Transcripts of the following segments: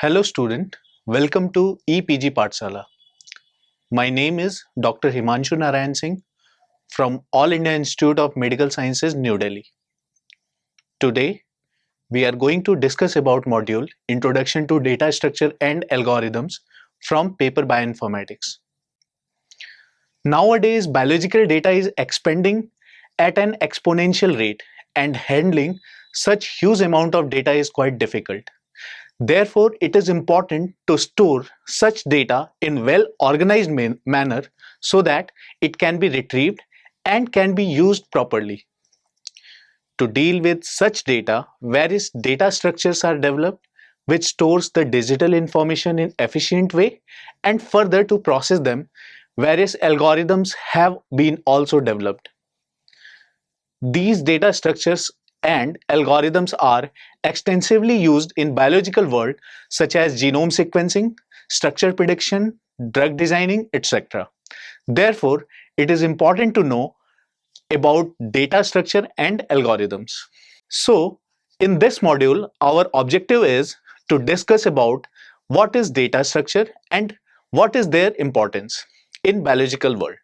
Hello student, welcome to EPG Pathshala. My name is Dr. Himanshu Narayan Singh from All India Institute of Medical Sciences, New Delhi. Today, we are going to discuss about module Introduction to Data Structure and Algorithms from paper Bioinformatics. Nowadays, biological data is expanding at an exponential rate and handling such huge amount of data is quite difficult. Therefore, it is important to store such data in well-organized manner so that it can be retrieved and can be used properly. To deal with such data, various data structures are developed which stores the digital information in efficient way, and further to process them, various algorithms have been also developed. These data structures and algorithms are extensively used in biological world such as genome sequencing, structure prediction, drug designing, etc. Therefore, it is important to know about data structure and algorithms. So, in this module, our objective is to discuss about what is data structure and what is their importance in biological world.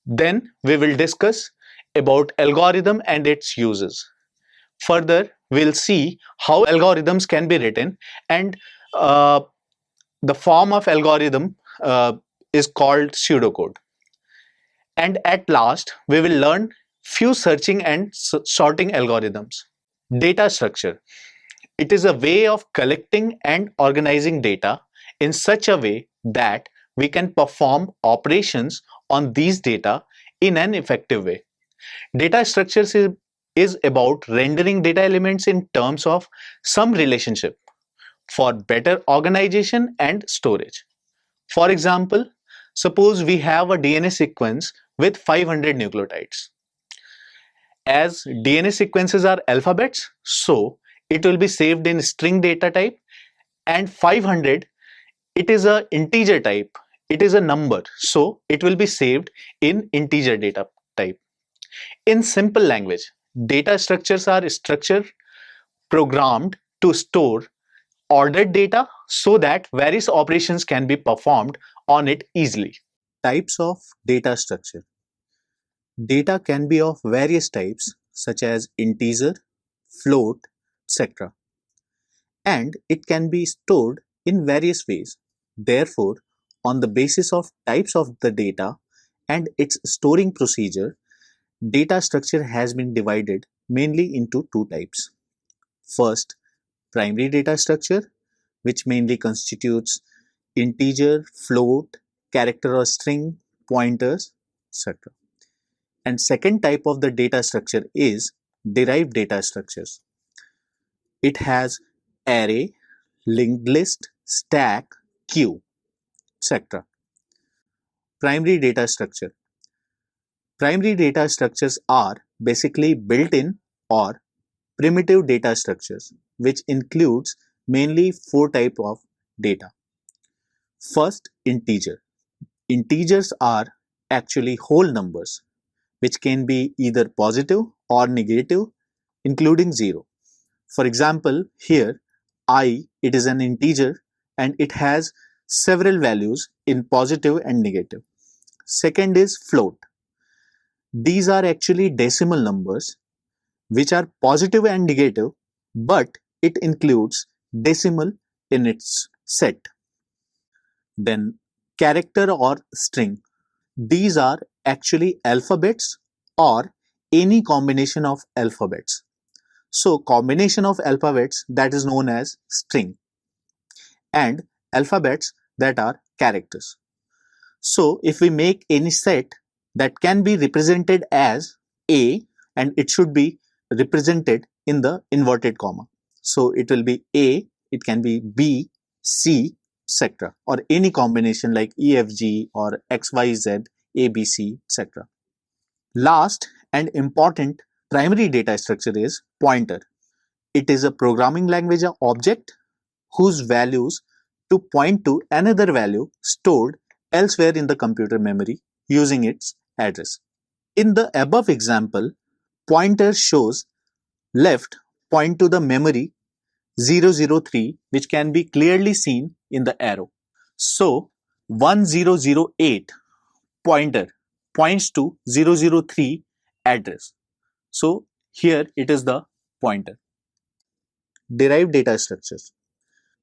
Then we will discuss about algorithm and its uses. Further, we'll see how algorithms can be written, and uh, the form of algorithm is called pseudocode. And at last, we will learn few searching and sorting algorithms. Data structure. It is a way of collecting and organizing data in such a way that we can perform operations on these data in an effective way. Data structures is about rendering data elements in terms of some relationship for better organization and storage. For example, suppose we have a DNA sequence with 500 nucleotides. As DNA sequences are alphabets, so it will be saved in string data type, and 500, it is a integer type, it is a number, so it will be saved in integer data type. In simple language, data structures are structure programmed to store ordered data so that various operations can be performed on it easily. Types of data structure. Data can be of various types such as integer, float, etc. And it can be stored in various ways. Therefore, on the basis of types of the data and its storing procedure, data structure has been divided mainly into two types. First, primary data structure, which mainly constitutes integer, float, character or string, pointers, etc. And second type of the data structure is derived data structures. It has array, linked list, stack, queue, etc. Primary data structure. Primary data structures are basically built-in or primitive data structures, which includes mainly four types of data. First, integer. Integers are actually whole numbers, which can be either positive or negative, including 0. For example, here I, it is an integer and it has several values in positive and negative. Second is float. These are actually decimal numbers which are positive and negative, but it includes decimal in its set. Then character or string. These are actually alphabets or any combination of alphabets. So combination of alphabets, that is known as string, and alphabets, that are characters. So if we make any set that can be represented as A, and it should be represented in the inverted comma. So it will be A, it can be B, C, etc. or any combination like EFG or XYZ, ABC, etc. Last and important primary data structure is pointer. It is a programming language object whose values to point to another value stored elsewhere in the computer memory using its address. In the above example, pointer shows left point to the memory 003, which can be clearly seen in the arrow. So 1008 pointer points to 003 address. So here it is the pointer. Derived data structures.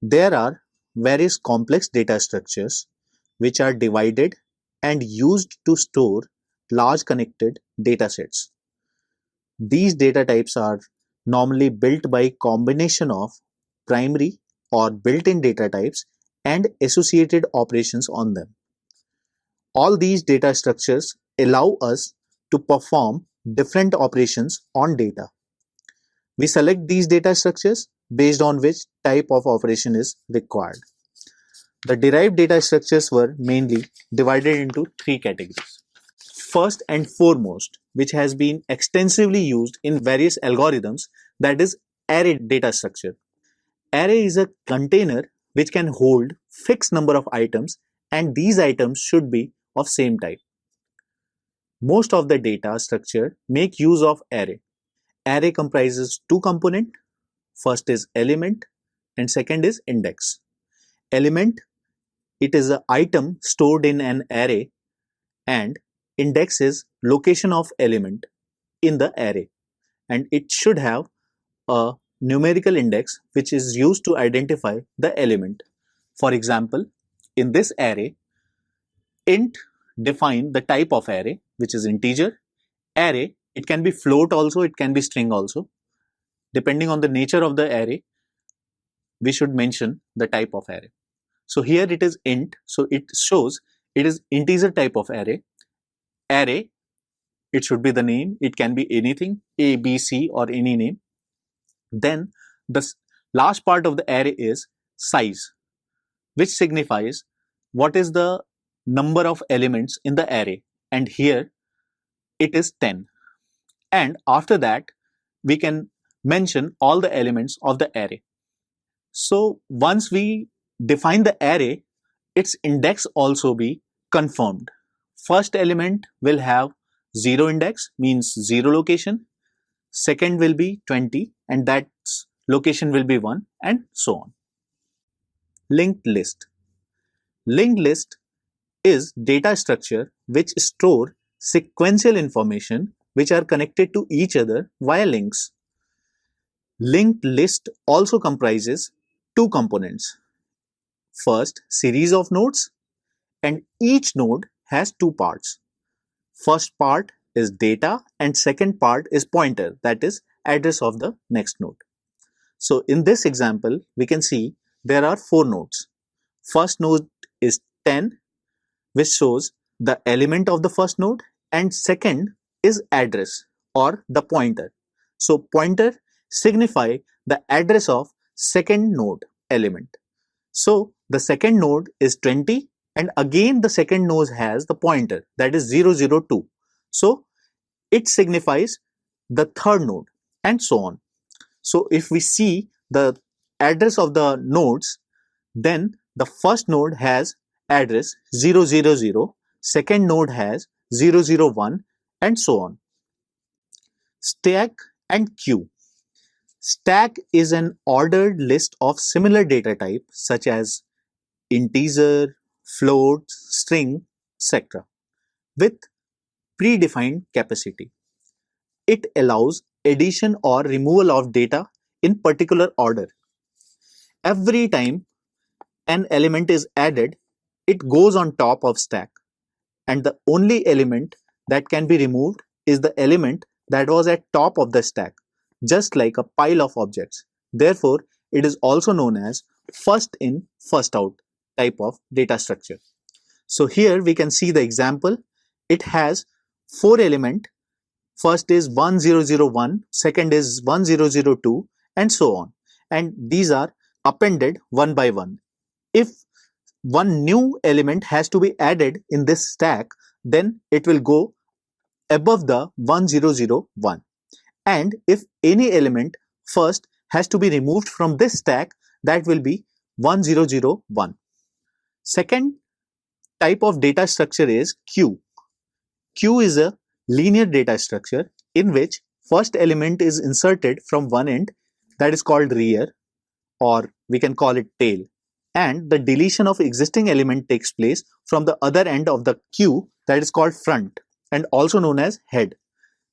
There are various complex data structures which are divided and used to store large connected data sets. These data types are normally built by combination of primary or built-in data types and associated operations on them. All these data structures allow us to perform different operations on data. We select these data structures based on which type of operation is required. The derived data structures were mainly divided into three categories. First and foremost, which has been extensively used in various algorithms, that is array data structure. Array is a container which can hold fixed number of items, and these items should be of same type. Most of the data structure make use of array. Array comprises two components. First is element and second is index. Element, it is an item stored in an array, and index is location of element in the array, and it should have a numerical index which is used to identify the element. For example, in this array, int define the type of array, which is integer. Array, it can be float also, it can be string also. Depending on the nature of the array, we should mention the type of array. So here it is int, so it shows it is integer type of array. Array, it should be the name, it can be anything, A, B, C or any name. Then the last part of the array is size, which signifies what is the number of elements in the array, and here it is 10. And after that, we can mention all the elements of the array. So once we define the array, its index also be confirmed. First element will have 0 index, means 0 location. Second will be 20, and that location will be 1, and so on. Linked list. Linked list is data structure which store sequential information which are connected to each other via links. Linked list also comprises two components. First, series of nodes, and each node has two parts. First part is data and second part is pointer, that is address of the next node. So in this example, we can see there are four nodes. First node is 10, which shows the element of the first node, and second is address or the pointer. So pointer signify the address of second node element. So the second node is 20, and again the second node has the pointer, that is 002. So it signifies the third node, and so on. So if we see the address of the nodes, then the first node has address 000, second node has 001, and so on. Stack and queue. Stack is an ordered list of similar data type such as integer, float, string, etc. with predefined capacity. It allows addition or removal of data in particular order. Every time an element is added, it goes on top of stack, and the only element that can be removed is the element that was at top of the stack, just like a pile of objects. Therefore, it is also known as first in, first out type of data structure. So here we can see the example. It has four elements. First is 1001, second is 1002, and so on. And these are appended one by one. If one new element has to be added in this stack, then it will go above the 1001. And if any element first has to be removed from this stack, that will be 1001. Second type of data structure is queue. Queue is a linear data structure in which first element is inserted from one end, that is called rear. or we can call it tail, and the deletion of existing element takes place from the other end of the queue, that is called front and also known as head.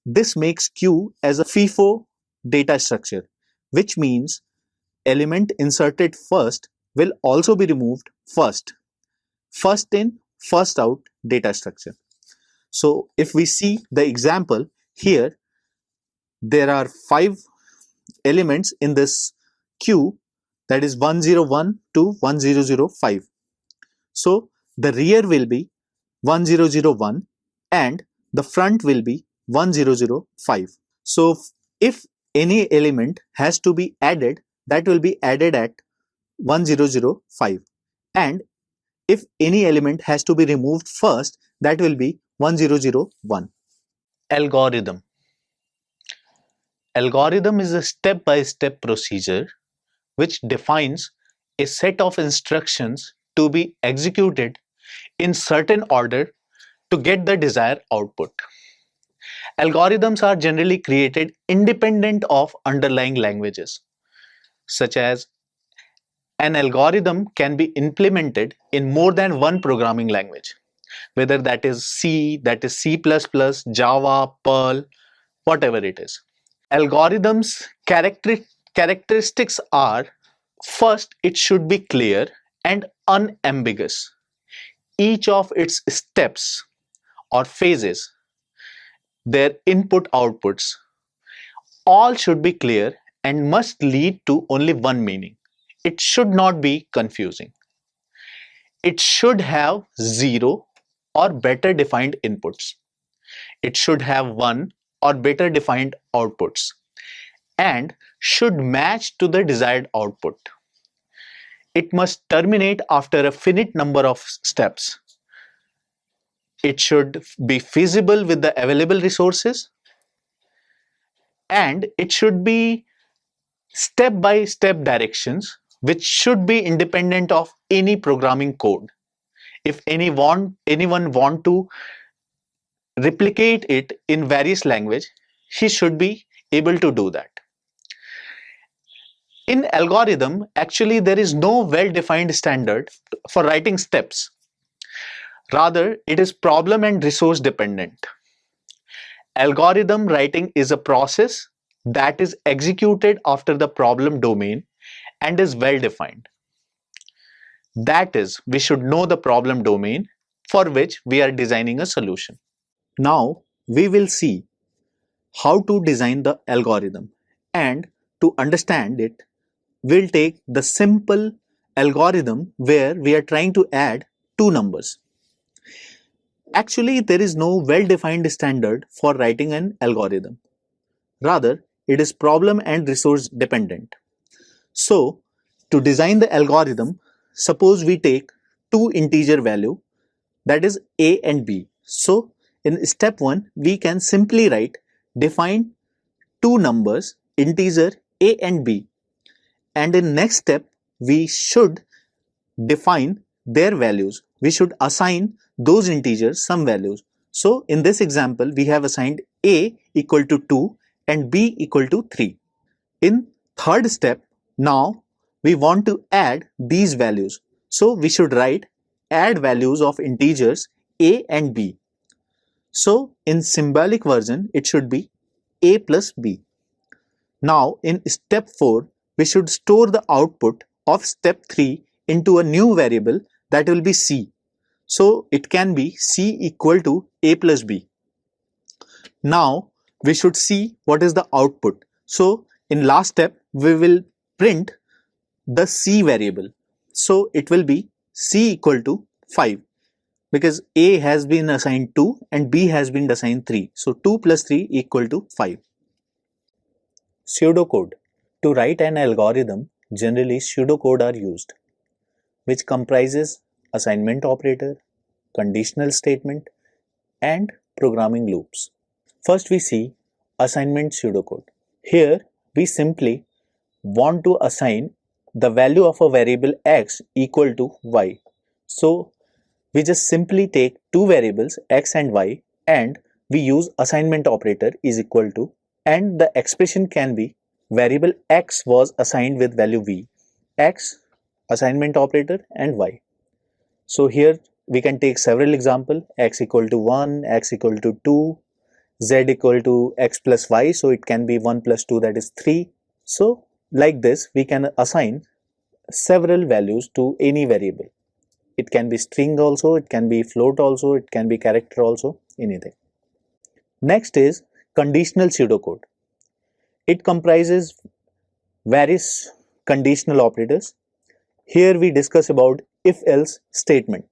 This makes queue as a FIFO data structure, which means element inserted first will also be removed first. First in, first out data structure. So if we see the example here, there are 5 elements in this queue, that is 101 to 1005. So the rear will be 1001 and the front will be 1005. So if any element has to be added, that will be added at 1005, and if any element has to be removed first, that will be 1001. Algorithm. Algorithm is a step-by-step procedure which defines a set of instructions to be executed in certain order to get the desired output. Algorithms are generally created independent of underlying languages, such as an algorithm can be implemented in more than one programming language, whether that is C, that is C++, Java, Perl, whatever it is. Algorithms characteristics are: first, it should be clear and unambiguous. Each of its steps or phases, their input outputs, all should be clear and must lead to only one meaning. It should not be confusing. It should have zero or better defined inputs. It should have one or better defined outputs and should match to the desired output. It must terminate after a finite number of steps. It should be feasible with the available resources, and it should be step-by-step directions which should be independent of any programming code. If anyone want to replicate it in various language, he should be able to do that. In algorithm, actually there is no well-defined standard for writing steps. Rather, it is problem and resource dependent. Algorithm writing is a process that is executed after the problem domain and is well defined. That is, we should know the problem domain for which we are designing a solution. Now we will see how to design the algorithm, and to understand it, we'll take the simple algorithm where we are trying to add two numbers. Actually, there is no well-defined standard for writing an algorithm. Rather, it is problem and resource dependent. So, to design the algorithm, suppose we take two integer value, that is a and b. So, in step 1, we can simply write define two numbers, integer a and b. And in next step, we should define their values. We should assign those integers some values. So in this example, we have assigned a equal to 2 and b equal to 3. In third step, now we want to add these values. So we should write add values of integers a and b. So in symbolic version, it should be a plus b. Now in step 4, we should store the output of step 3 into a new variable that will be c. So it can be c equal to a plus b. Now we should see what is the output. So in last step, we will print the c variable. So it will be c equal to 5, because a has been assigned 2 and b has been assigned 3. So 2 plus 3 equal to 5. Pseudocode. To write an algorithm, generally pseudocode are used, which comprises assignment operator, conditional statement, and programming loops. First we see assignment pseudocode. Here we simply want to assign the value of a variable x equal to y. So we just simply take two variables x and y and we use assignment operator is equal to, and the expression can be variable x was assigned with value v X, assignment operator, and Y. So here we can take several examples: x equal to 1, x equal to 2, z equal to x plus y, so it can be 1 plus 2, that is 3. So like this we can assign several values to any variable. It can be string also, it can be float also, it can be character also, anything. Next is conditional pseudocode. It comprises various conditional operators. Here we discuss about if-else statement.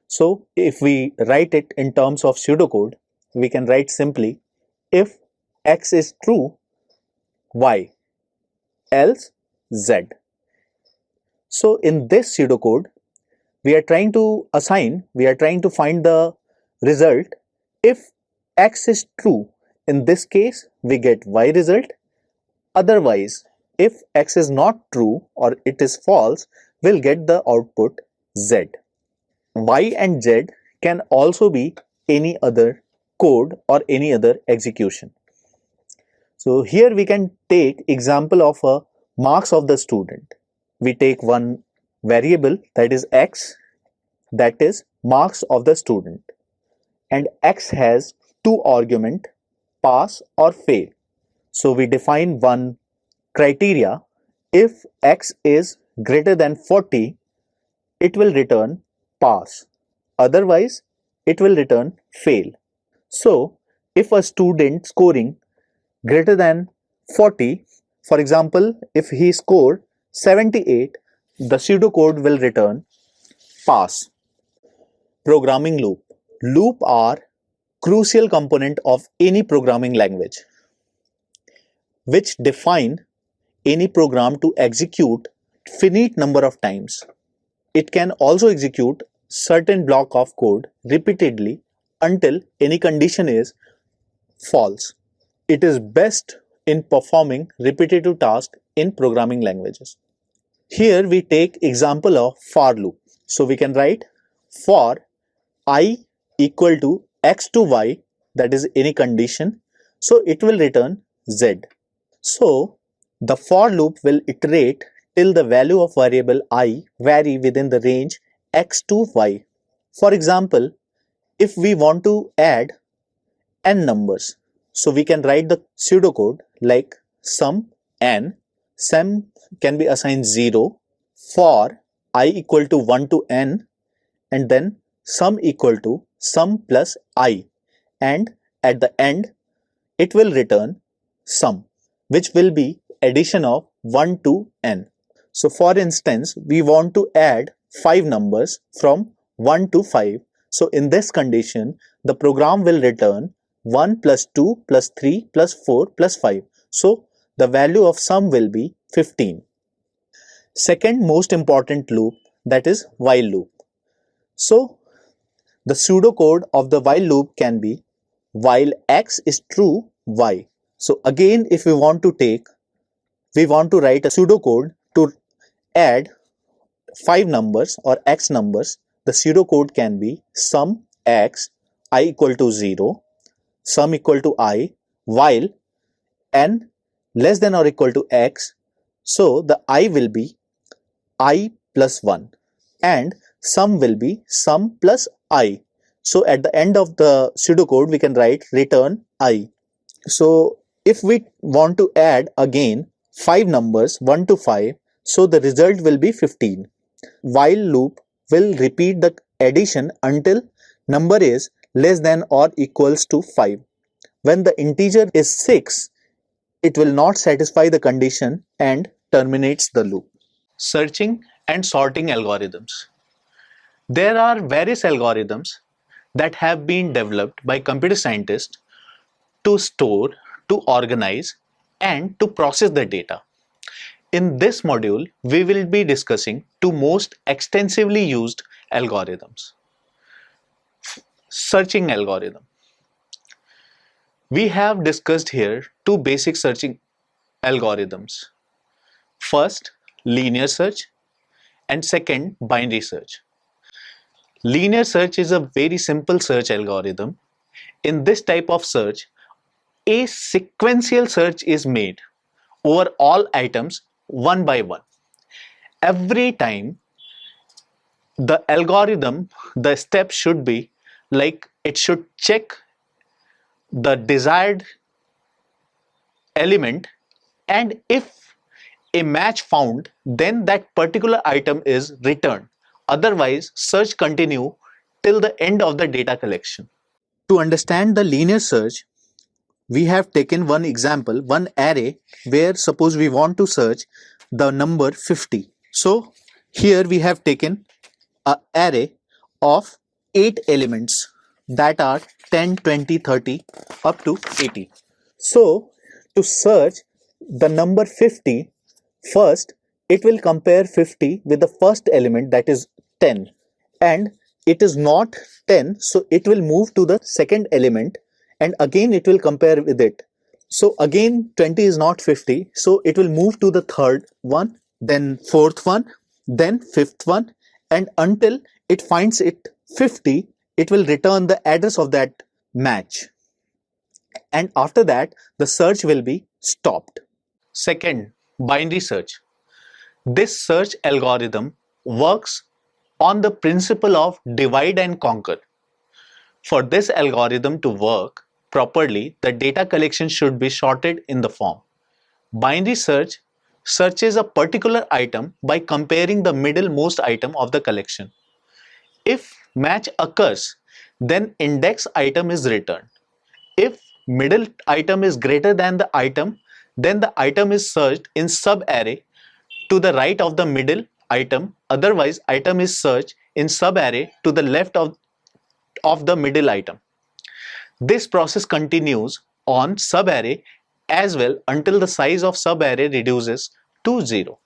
So if we write it in terms of pseudocode, we can write simply if x is true, y, else z. So in this pseudocode, we are trying to find the result if x is true. In this case, we get y result. Otherwise, if x is not true or it is false, we'll get the output z. Y and z can also be any other code or any other execution. So here we can take example of a marks of the student. We take one variable, that is x, that is marks of the student, and x has two argument, pass or fail. So we define one criteria: if x is greater than 40, it will return pass, otherwise it will return fail. So if a student scoring greater than 40, for example, if he scored 78, the pseudocode will return pass. Programming loop. Loop are crucial component of any programming language, which define any program to execute finite number of times. It can also execute certain block of code repeatedly until any condition is false. It is best in performing repetitive tasks in programming languages. Here we take example of for loop. So we can write for I equal to x to y, that is any condition, so it will return z. So the for loop will iterate till the value of variable I vary within the range x to y. For example, if we want to add n numbers, so we can write the pseudocode like sum n. Sum can be assigned 0 for I equal to 1 to n, and then sum equal to sum plus I, and at the end it will return sum, which will be addition of 1 to n. So for instance, we want to add 5 numbers from 1 to 5. So in this condition, the program will return 1 plus 2 plus 3 plus 4 plus 5. So the value of sum will be 15. Second most important loop, that is while loop. So the pseudocode of the while loop can be while x is true, y. So again, if we want to write a pseudocode to add 5 numbers or x numbers, the pseudocode can be sum x I equal to 0, sum equal to I, while n less than or equal to x, so the I will be I plus 1 and sum will be sum plus I. So at the end of the pseudocode we can write return I. So if we want to add again 5 numbers 1 to 5, so the result will be 15. While loop will repeat the addition until number is less than or equals to 5. When the integer is 6, it will not satisfy the condition and terminates the loop. Searching and sorting algorithms. There are various algorithms that have been developed by computer scientists to store, to organize, and to process the data. In this module, we will be discussing two most extensively used algorithms. Searching algorithm. We have discussed here two basic searching algorithms. First, linear search, and second, binary search. Linear search is a very simple search algorithm. In this type of search, a sequential search is made over all items one by one. every time the algorithm, the step should be like it should check the desired element, and if a match found, then that particular item is returned. Otherwise, search continue till the end of the data collection. To understand the linear search, we have taken one example, one array, where suppose we want to search the number 50. So here we have taken an array of 8 elements that are 10, 20, 30 up to 80. So to search the number 50, first it will compare 50 with the first element, that is 10, and it is not 10, so it will move to the second element and again it will compare with it. So again 20 is not 50, so it will move to the third one, then fourth one, then fifth one, and until it finds it 50, it will return the address of that match, and after that the search will be stopped. Second, binary search. This search algorithm works on the principle of divide and conquer. For this algorithm to work properly, the data collection should be sorted in the form. Binary search searches a particular item by comparing the middlemost item of the collection. If match occurs, then index item is returned. If middle item is greater than the item, then the item is searched in sub-array to the right of the middle item. Otherwise, item is searched in sub-array to the left of the middle item. This process continues on sub-array as well until the size of sub-array reduces to 0.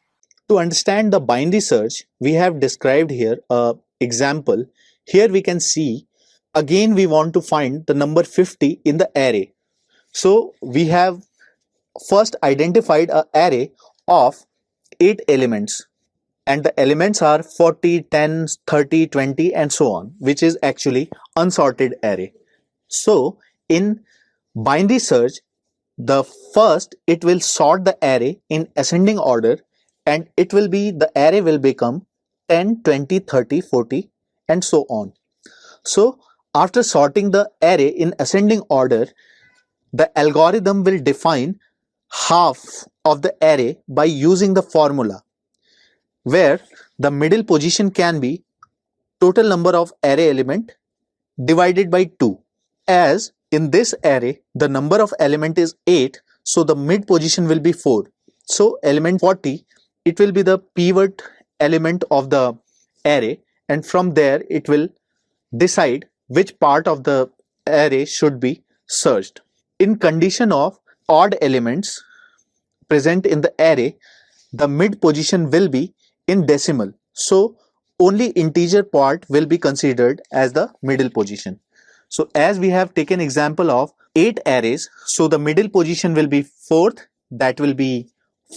To understand the binary search, we have described here a example. Here we can see, again we want to find the number 50 in the array. So we have first identified an array of 8 elements, and the elements are 40, 10, 30, 20 and so on, which is actually unsorted array. So in binary search, the first it will sort the array in ascending order, and it will be, the array will become 10, 20, 30, 40 and so on. So after sorting the array in ascending order, the algorithm will define half of the array by using the formula, where the middle position can be total number of array element divided by 2. As in this array the number of element is 8, so the mid position will be 4. So element 40, it will be the pivot element of the array, and from there it will decide which part of the array should be searched. In condition of odd elements present in the array, the mid position will be in decimal, so only integer part will be considered as the middle position. So as we have taken example of 8 arrays, so the middle position will be 4th, that will be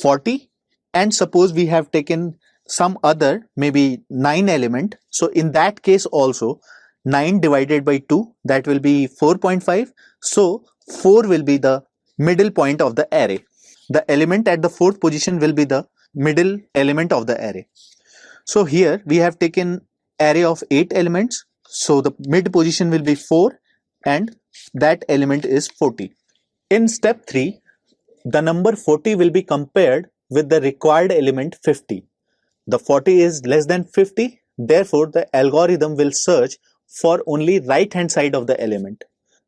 40, and suppose we have taken some other maybe 9 element, so in that case also 9 divided by 2, that will be 4.5, so 4 will be the middle point of the array. The element at the 4th position will be the middle element of the array. So here we have taken array of 8 elements, so the mid position will be 4 and that element is 40. In step 3, the number 40 will be compared with the required element 50. The 40 is less than 50, therefore the algorithm will search for only right hand side of the element.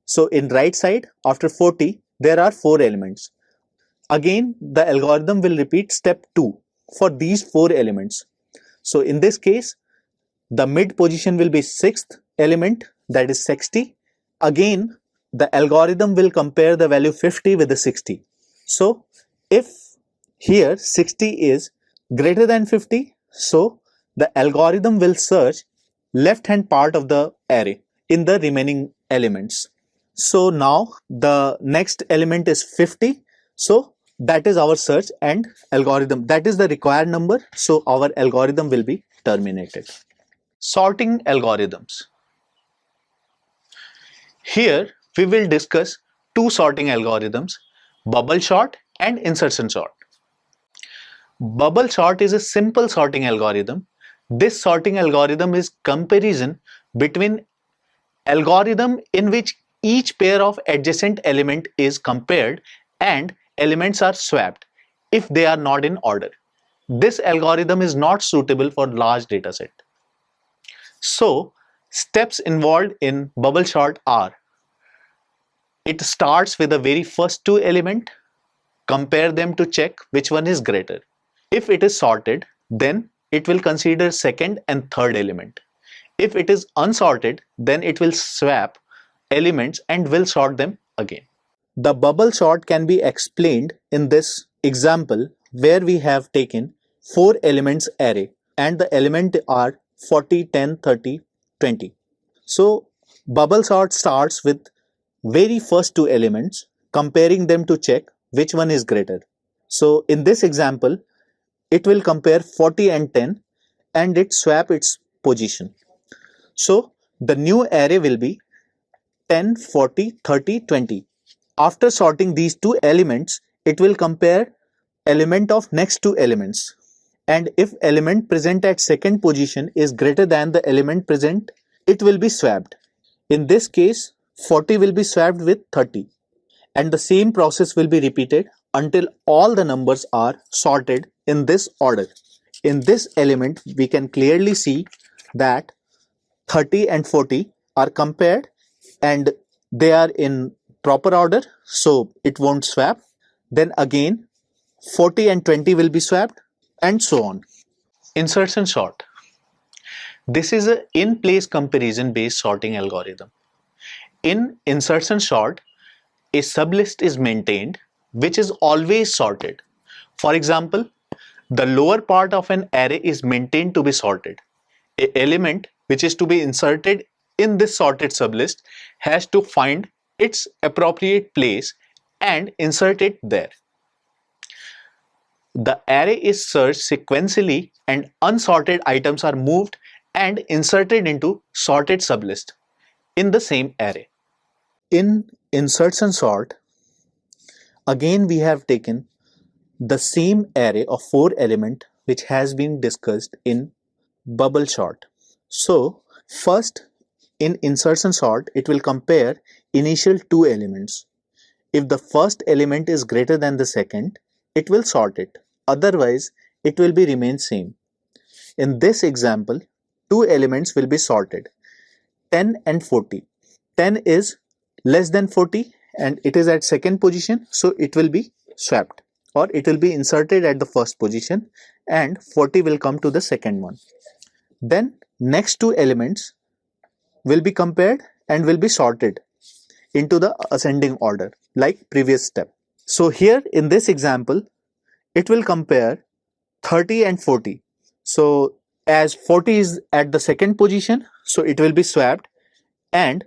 So in right side, after 40 there are 4 elements. Again the algorithm will repeat step 2 for these 4 elements. So in this case the mid position will be 6th element, that is 60. Again the algorithm will compare the value 50 with the 60. So if here 60 is greater than 50, so the algorithm will search left hand part of the array in the remaining elements. So now the next element is 50, so that is our search and algorithm, that is the required number, so our algorithm will be terminated. Sorting algorithms. Here we will discuss two sorting algorithms, bubble sort and insertion sort. Bubble sort is a simple sorting algorithm. This sorting algorithm is comparison between algorithm in which each pair of adjacent element is compared and elements are swapped if they are not in order. This algorithm is not suitable for large dataset. So, steps involved in bubble sort are: it starts with the very first two element, compare them to check which one is greater. If it is sorted, then it will consider second and third element. If it is unsorted, then it will swap elements and will sort them again. The bubble sort can be explained in this example where we have taken 4 elements array and the element are 40, 10, 30, 20. So bubble sort starts with very first two elements, comparing them to check which one is greater. So in this example, it will compare 40 and 10 and it swap its position. So the new array will be 10, 40, 30, 20. After sorting these two elements, it will compare element of next two elements. And if element present at second position is greater than the element present, it will be swapped. In this case, 40 will be swapped with 30. And the same process will be repeated until all the numbers are sorted in this order. In this element, we can clearly see that 30 and 40 are compared and they are in proper order, so it won't swap. Then again 40 and 20 will be swapped, and so on. Insertion sort. This is an in-place comparison based sorting algorithm. In insertion sort, a sublist is maintained which is always sorted. For example, the lower part of an array is maintained to be sorted. An element which is to be inserted in this sorted sublist has to find its appropriate place and insert it there. The array is searched sequentially and unsorted items are moved and inserted into sorted sublist in the same array. In insertion sort, again we have taken the same array of 4 elements which has been discussed in bubble sort. So first, in insertion sort, it will compare initial 2 elements. If the first element is greater than the second, it will sort it. Otherwise, it will be remain same. In this example, 2 elements will be sorted, 10 and 40. 10 is less than 40 and it is at second position, so it will be swapped or it will be inserted at the first position and 40 will come to the second one. Then next 2 elements will be compared and will be sorted into the ascending order like previous step. So here in this example, it will compare 30 and 40. So as 40 is at the second position, so it will be swapped and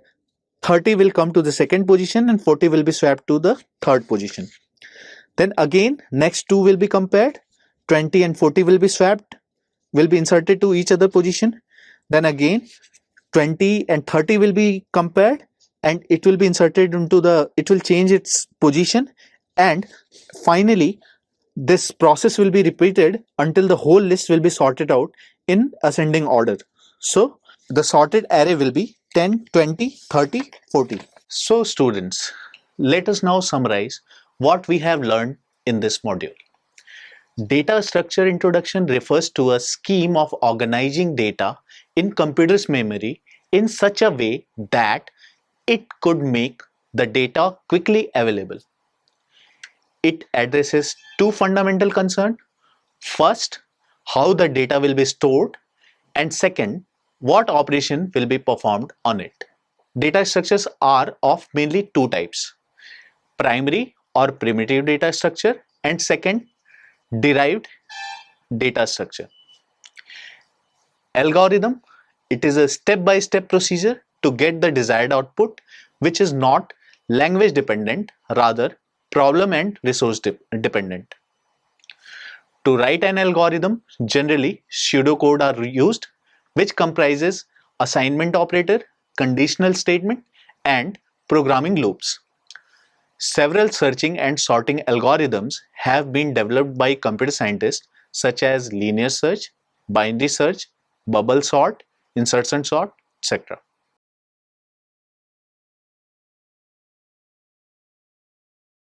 30 will come to the second position and 40 will be swapped to the third position. Then again next 2 will be compared, 20 and 40 will be swapped, will be inserted to each other position. Then again 20 and 30 will be compared and it will be inserted into it will change its position, and finally this process will be repeated until the whole list will be sorted out in ascending order. So the sorted array will be 10, 20, 30, 40. So students, let us now summarize what we have learned in this module. Data structure introduction refers to a scheme of organizing data in computer's memory in such a way that it could make the data quickly available. It addresses 2 fundamental concerns. First, how the data will be stored, and second, what operation will be performed on it. Data structures are of mainly 2 types: primary or primitive data structure and second, derived data structure. Algorithm, it is a step-by-step procedure to get the desired output, which is not language dependent, rather problem and resource dependent. To write an algorithm, generally pseudocode are used, which comprises assignment operator, conditional statement, and programming loops. Several searching and sorting algorithms have been developed by computer scientists such as linear search, binary search, bubble sort, insertion sort, etc.